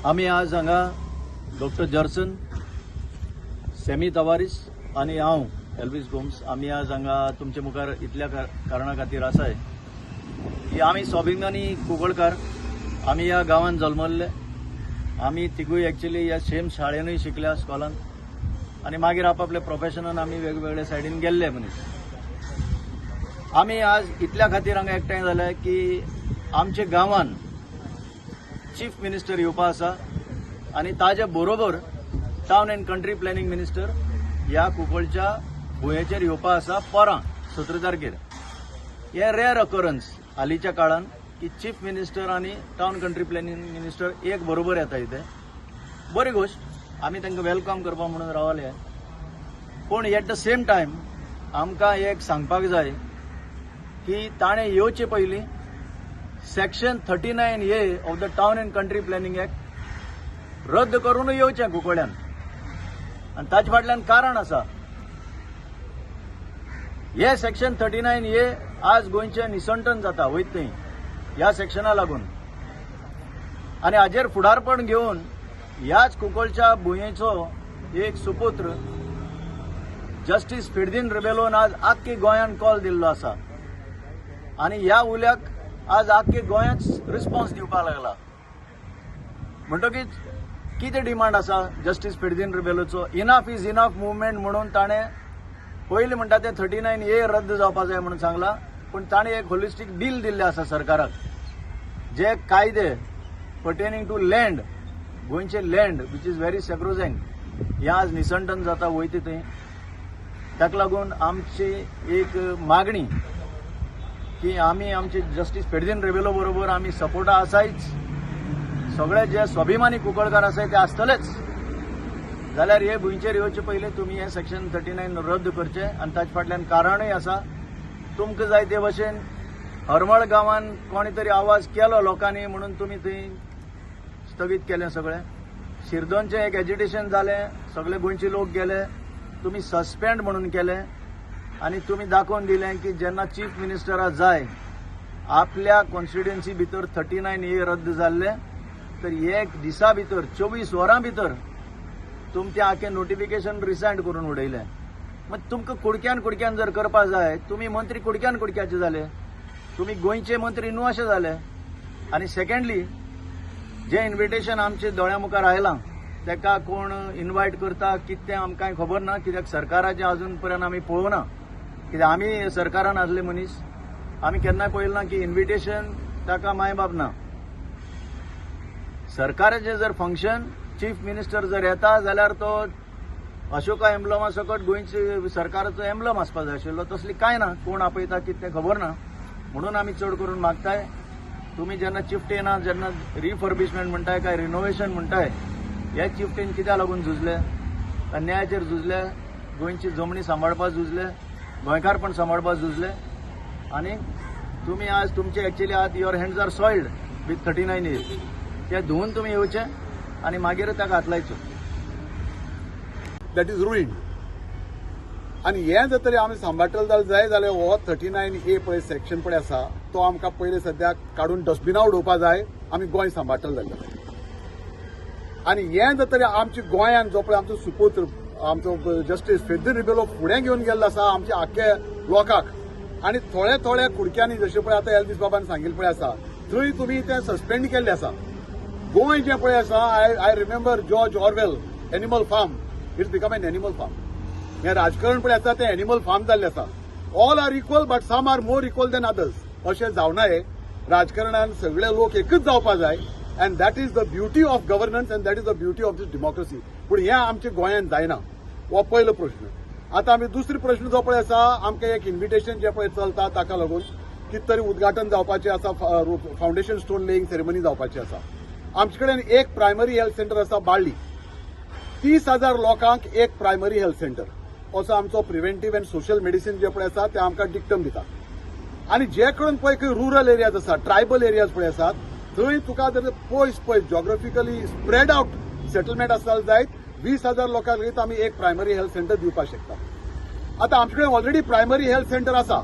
आम्ही आज हांगा डॉक्टर जर्सन सेमी तवारीस आणि हांव एल्विस गोम्स आम्ही आज हांगा तुमचे मुखार इतल्या कारणा खातीर आसाय की आम्ही स्वाभिमानी कुंकळकार आम्ही ह्या गांवांत जल्मल्ले आम्ही तिगूय एक्चुअली ह्या सेम शाळेनूय शिकल्या स्कॉलान आणि मागीर आपापल्या प्रोफेशनान आम्ही वेगवेगळ्या सायडीन गेल्ले मनीस। आम्ही आज इतल्या खातीर हांगा एकठांय जाले की आमच्या गांवांत चीफ मिनिस्टर येवपा आसा आणि ताजे बरोबर town and country planning minister ह्या कुंकळच्या भुंयेचेर येवपा आसा पोरां 17 तारखेर। हे रेअर अकरन्स हालींच्या काळान की चीफ मिनिस्टर आणि टावन कंट्री प्लॅनिंग मिनिस्टर एक बरोबर येता इथे। बरी गोष्ट आम्ही तांकां वेलकम करपा म्हणून रावले, पूण एट द सेम टायम आमकां एक सांगपाक जाय की ताणें येवचे पयलीं section 39A of the town and country planning act रद्द करून येवचें कुंकळ्यान। आनी ताचे फाटल्यान कारण आसा, हे सेक्शन 39A आज गोंयचे निसंटन जाता वयत थंय ह्या सेक्शना लागून, आनी हाजेर फुडारपण घेवन ह्याच कुंकळच्या भुंयेचो एक सुपुत्र जस्टिस फिर्दीन रेबेलोन आज आख्खे गोंयान कॉल दिल्लो आसा आनी ह्या उल्याक आज आख्खे गोंयाच रिस्पॉन्स दिवपाक लागला। म्हणटकीच कितें डिमांड आसा जस्टिस फिर्दीन रेबेलोचो? इनफ इज इनफ मुवमेंट म्हणून ताणें पयलीं म्हणटा ते 39A रद्द जावपा जाय म्हणून सांगला, पूण ताणें एक होलिस्टीक डील दिल्लें आसा सरकाराक, जे कायदे पर्टेनिंग टू लँड गोंयचे लँड वीच इज व्हेरी सॅक्रोसॅंक्ट हें आज निसंटन जाता वयता थंय। ताका लागून आमची एक मागणी की आमी आमचे जस्टिस फिर्दीन रेबेलो बरोबर आमी सपोर्टा आसायच, सगळे जे स्वाभिमानी कुंकळकार आसाय ते आसतलेच, जाल्यार हे भुंयचेर येवचे पयलीं तुमी हे सेक्शन 39 रद्द करचे। आनी ताचे फाटल्यान कारणूय आसा, तुमकां जाय ते भशेन हरमळ गांवांत कोणी तरी आवाज केलो लोकांनी म्हणून तुमी थंय स्थगीत केलें सगळें। शिरदोनचें एक एजिटेशन जालें, सगळे गोंयचे लोक गेले, तुमी सस्पेंड म्हणून केलें आनी तुमी दाखोवन दिलें की जेन्ना चीफ मिनिस्टरा जाय आपल्या कॉन्स्टिट्युएन्सी भितर 39A रद्द जाल्ले तर एक दिसा भितर 24 वरां भितर तुमी तें आख्खें नोटिफिकेशन रिसायंड करून उडयलें। मागीर तुमकां कुडक्यान जर करपा जाय तुमी मंत्री कुडक्याचे जाले, तुमी गोंयचे मंत्री न्हू अशें जाले। आनी सेकंडली जे इन्विटेशन आमचे दोळ्या मुखार आयलां तेका कोण इन्वायट करता कितें आमकां कांय खबर ना, कित्याक सरकाराचें अजून पर्यंत आमी पळोवना, कित्याक आमी सरकारान आसले मनीस, आमी केन्नाय पळयलें ना की इन्विटेशन ताका मायबाप ना। सरकाराचें जर फंक्शन चीफ मिनिस्टर जर येता जाल्यार तो अशोका एम्बलमा सकट गोंयचे सरकाराचो एम्बलम आसपाक जाय आशिल्लो, तसली कांय ना, कोण आपयता कितें खबर ना। म्हणून आमी चड करून मागताय तुमी जेन्ना चिफ्टेना जेन्ना रिफर्बिशमेंट म्हणटाय काय रिनोवेशन म्हणटाय, हे चिफ्टेन कित्याक लागून झुजले? अन्यायाचेर झुजले, गोंयची जमनी सांबाळपाक झुजले, गोंयकारपण सांबाळपाक झुजले आनी तुमी आज तुमचे एक्चुअली आज your hands are soiled with 39A ते धुवन तुमी येवचे आनी मागीर ताका हात लायचो। That is रुईंड। आनी हें जर तरी आमी सांबाळटले जाय जाल्यार हो 39A पळय सेक्शन पळय आसा तो आमकां पयलीं सद्याक काडून डस्टबिना उडोवपा जाय, आमी गोंय सांबाळटले जाल्यार। आनी हें जर तरी आमच्या गोंयान जो पळय आमचो सुपुत्र आमचो जस्टीस फिर्दीन रेबेलो फुडें घेवन गेल्लो आसा आमच्या आख्ख्या लोकांक, आनी थोड्या कुडक्यांनी जशें पळय आतां एल्विस बाबान सांगिल्लें पळय आसा थंय तुमी तें सस्पेंड केल्लें आसा। गोंय जें पळय आसा I remember George Orwell animal farm, it's become an animal farm. हें राजकारण पळय आसा तें एनिमल फार्म जाल्लें आसा। All are equal but some are more equal than others अशें जावना। हे राजकारणान सगळे लोक एकच जावपा जाय and that is the beauty of governance and that is the beauty of this democracy. पूण हें आमच्या गोंयान जायना, हो पयलो प्रश्न। आतां आमी दुसरो प्रश्न जो पळय आसा, आमकां एक इन्विटेशन जें पळय चलता ताका लागून कितें तरी उद्घाटन जावपाचें आसा, फावंडेशन स्टोन लेईंग सेरेमनी जावपाची आसा। आमचे कडेन एक प्रायमरी हेल्थ सेंटर आसा बाळ्ळी, 30,000 लोकांक एक प्रायमरी हेल्थ सेंटर असो आमचो प्रिव्हेंटीव अँड सोशल मेडिसीन जे पळय आसा ते आमकां डिक्टम दिता। आनी जे कडेन पळय खंय रुरल एरियाज आसा, ट्रायबल एरियाज पळय आसात थंय तुका जर पयस जॉग्राफिकली स्प्रेड आउट सेटलमेंट आसपाक जाय 20,000 लोकांक लेगीत आमी एक प्रायमरी हेल्थ सेंटर दिवपाक शकता। आतां आमचे कडेन ऑलरेडी प्रायमरी हेल्थ सेंटर आसा,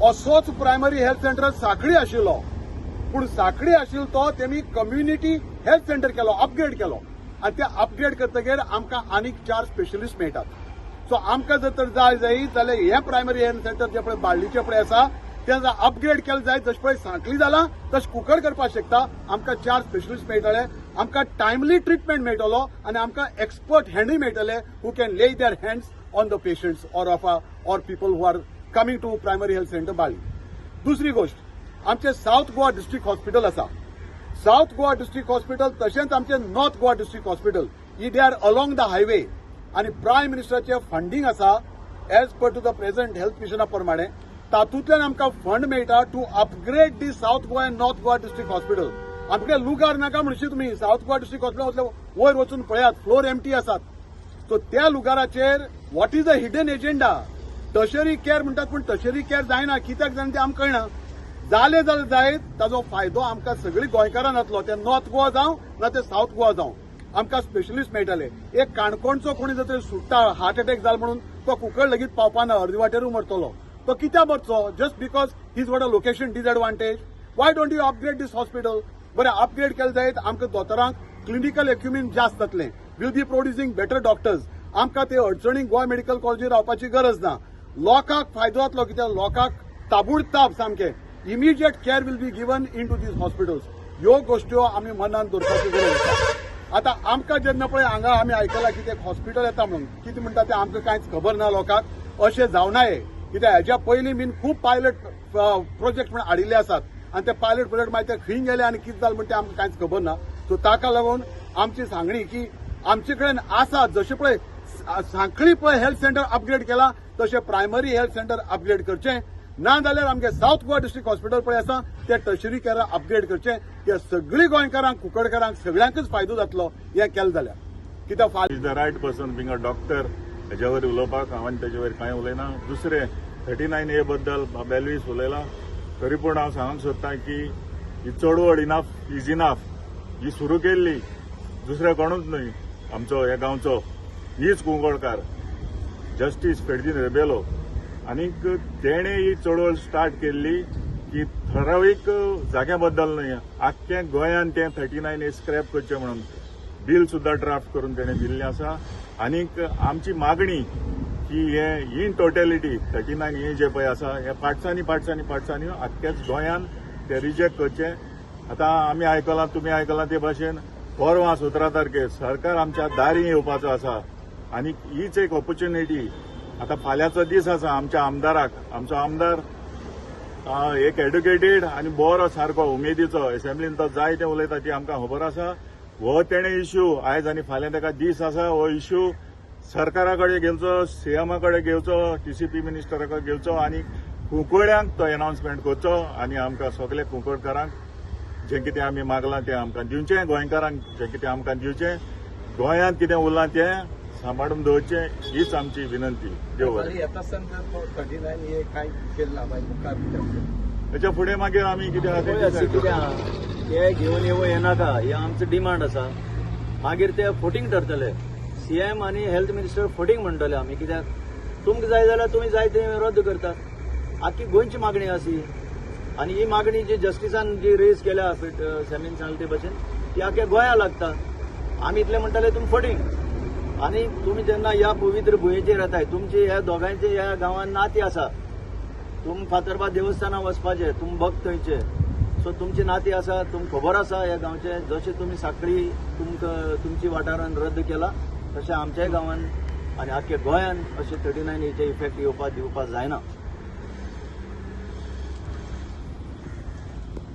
असोच प्रायमरी हेल्थ सेंटर सांखळी आशिल्लो, पूण सांखळी आशिल्लो तो तेमी कम्युनिटी हेल्थ सेंटर केलो, अपग्रेड केलो आणि ते अपग्रेड करतकीर आमकां आनीक 4 स्पेशलिस्ट मेळटात. सो आमकां जर तर जाय जायत जाल्यार हे प्रायमरी हेल्थ सेंटर जे पळय बाळ्ळीचे पळय आसा तें जर अपग्रेड केलें जायत जशें पळय सांखळी जालां तशें कुंकळ करपाक शकता. आमकां 4 स्पेशलिस्ट मेळटले, आमकां टायमली ट्रिटमेंट मेळटलो आणि आमकां एक्सपर्ट हँडूय मेळटले who can lay their hands on the patients or people who are coming to primary health centre Balli. दुसरी गोष्ट, आमचे साऊथ गोवा डिस्ट्रिक्ट हॉस्पिटल आसा. साऊथ गोवा डिस्ट्रिक्ट हॉस्पिटल तशेंच आमचे नॉर्थ गोवा डिस्ट्रिक्ट हॉस्पिटल ही they are along the highway आणि prime मिनिस्टराचे funding आसा as per to the present health मिशना प्रमाणे. तातूंतल्यान आमकां फंड मेळटा to upgrade the south Goa and north Goa district hospital. आमगे लुगार नाका म्हणशी तुमी साऊथ गोवा डिस्ट्रिक्ट हॉस्पिटल वयर वचून पळयात, फ्लोर एम्प्टी आसात. सो त्या लुगाराचेर what is the hidden agenda? Tertiary care म्हणटात पूण टर्शरी केअर जायना. कित्याक जायना तें आमकां कळना. जालें जाल्यार जायत ताजो फायदो आमकां सगळीं गोंयकारांक जातलो. ते नॉर्थ गोवा जावं ना ते साऊथ गोवा जावं, आमकां स्पेशलिस्ट मेळटले. एक काणकोणचो कोणी जर तर सुट्टा हार्ट अटॅक जालो म्हणून तो कुंकळ लेगीत पावपाना, अर्दे वाटेरूच मरतलो. तो कित्याक मरचो? Just because he's what a location disadvantage. Why don't you upgrade this hospital? बरें अपग्रेड केलें जायत आमकां दोतोरांक क्लिनिकल एक्युपमेंट जास्त जातलें. Will be producing better doctors. आमकां ते अडचणीक गोवा मेडिकल कॉलेजीर रावपाची गरज ना. लोकांक फायदो जातलो, कित्याक लोकांक ताबडतोब सामकें immediate care will be given in to these hospitals. ह्यो गोश्ट्यो आमी मनान दवरपाची गरज आसा. आतां आमकां जेन्ना पळय हांगा आमी आयकलां की ते हॉस्पिटल येता म्हणून, कितें म्हणटा तें आमकां कांयच खबर ना लोकांक. अशें जावनाये, कित्याक हेज्या पयलीं बीन खूब पायलट प्रोजेक्ट म्हण हाडिल्ले आसात आनी ते पायलट प्रोजेक्ट मागीर ते खंय गेले आनी कितें जालें म्हणटा तें आमकां कांयच खबर ना. सो ताका लागून आमची सांगणी की आमचे कडेन आसा जशें पळय सांखळी पळय हेल्थ सेंटर अपग्रेड केला तशें प्रायमरी हेल्थ सेंटर अपग्रेड करचें. ना जाल्यार आमगे साऊथ गोवा डिस्ट्रिक्ट हॉस्पिटल पळय आसा ते टर्शरी केअर अपग्रेड करचें. ते सगळीं गोंयकारांक कुंकळकारांक सगळ्यांकच फायदो जातलो हें केलें जाल्यार. कित्याक is the right person being a doctor हेच्या वयर उलोवपाक हांवें तेजे वयर कांय उलयना. दुसरें 39A बद्दल बेलवीस उलयला, तरी पूण हांव सांगूंक सोदतां की ही चळवळ इनफ इज इनफ ही सुरू केल्ली दुसरें कोणूच न्हय, आमचो ह्या गांवचो हीच कुंकळकार जस्टीस फेर्दिन रेबेलो. आनीक तेणे ही चळवळ स्टार्ट केल्ली की ठरावीक जाग्या बद्दल न्हय, आख्ख्या गोंयान तें 39A स्क्रॅप करचें म्हणून बिल सुद्दां ड्राफ्ट करून तेणें दिल्लें आसा. आनीक आमची मागणी की हे इन टोटॅलिटी 39A जे पळय आसा हे पार्टसांनी आख्ख्याच गोंयान ते रिजेक्ट करचें. आतां आमी आयकलां, तुमी आयकलां ते भाशेन परवां 17 तारखेर सरकार आमच्या दारी येवपाचो आसा. आनीक हीच एक ऑपॉर्च्युनिटी. आतां फाल्यांचो दीस आसा आमच्या आमदाराक. आमचो आमदार एक एड्युकेटेड आनी बरो सारको उमेदीचो, एसेंब्लीन तो जाय तें उलयता ती आमकां खबर आसा. हो तेणे इश्यू आयज आनी फाल्यां ताका दीस आसा. हो इश्यू सरकारा कडेन घेवचो, सीएमा कडेन घेवचो, TCP मिनिस्टरा कडेन घेवचो आनी कुंकळ्यांक तो अनाउन्समेंट करचो आनी आमकां सगळे कुंकळकारांक जें कितें आमी मागलां तें आमकां दिवचें. गोंयकारांक जें कितें आमकां दिवचें. गोंयांत कितें उरलां तें सांबाळून दवरचें हीच आमची विनंती. देव बरें. तेच्या फुडें मागीर आमी कितें आहा तें कितें आहा ते घेवन येनाका हें आमचो डिमांड आसा. मागीर ते फुटींग ठरतले. CM आनी हेल्थ मिनिस्टर फुटींग म्हणटले आमी. कित्याक तुमकां जाय जाल्यार तुमी जाय तें रद्द करतात. आख्खी गोंयची मागणी आसी आनी ही मागणी जी जस्टिसान जी रेज केल्या सेमीन सांगले ते भशेन ती आख्ख्या गोंया लागता. आमी इतलें म्हणटले तुमी फुटींग. आनी तुमी जेन्ना ह्या पवित्र भुंयेचेर येताय, तुमची ह्या दोगांयचे ह्या गांवांत नाती आसा. तुम फातर्बा देवस्थानां वचपाचे, तुम भक्त थंयचे. सो तुमची नाती आसा, तुमकां खबर आसा ह्या गांवचे. जशें तुमी सांखळी तुमची वाठारान रद्द केला तशें आमच्याय गांवांत आनी आख्ख्या गोंयान अशें 39A इफेक्ट दिवपाक जायना.